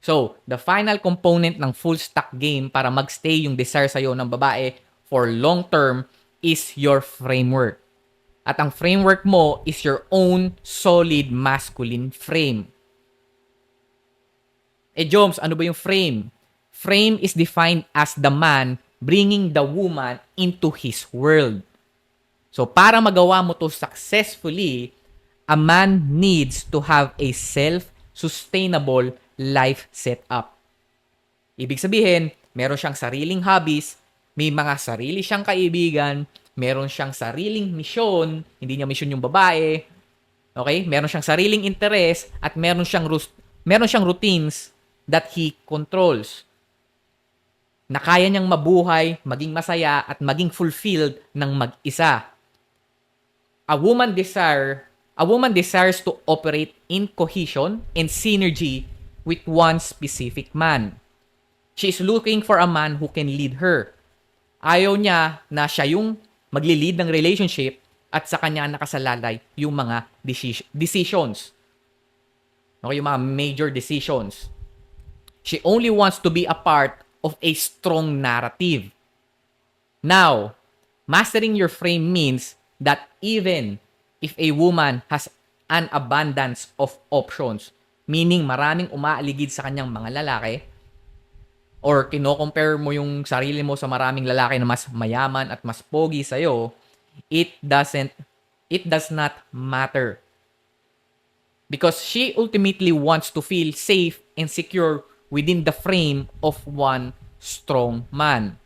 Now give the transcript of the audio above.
So, the final component ng full stack game para magstay yung desire sa'yo ng babae for long term is your framework. At ang framework mo is your own solid masculine frame. Joms, ano ba yung frame? Frame is defined as the man bringing the woman into his world. So, para magawa mo to successfully, a man needs to have a self-sustainable life setup. Ibig sabihin, meron siyang sariling hobbies, may mga sarili siyang kaibigan, meron siyang sariling misyon, hindi niya misyon yung babae, okay? Meron siyang sariling interes at meron siyang routines that he controls na kaya niyang mabuhay, maging masaya at maging fulfilled ng mag-isa. A woman desires to operate in cohesion and synergy with one specific man. She is looking for a man who can lead her. Ayaw niya na siya yung magli-lead ng relationship at sa kanya nakasalalay yung mga decisions. Okay, yung mga major decisions. She only wants to be a part of a strong narrative. Now, mastering your frame means that even if a woman has an abundance of options, meaning maraming umaaligid sa kanyang mga lalaki, or kino-compare mo yung sarili mo sa maraming lalaki na mas mayaman at mas pogi sa'yo, it does not matter. Because she ultimately wants to feel safe and secure within the frame of one strong man.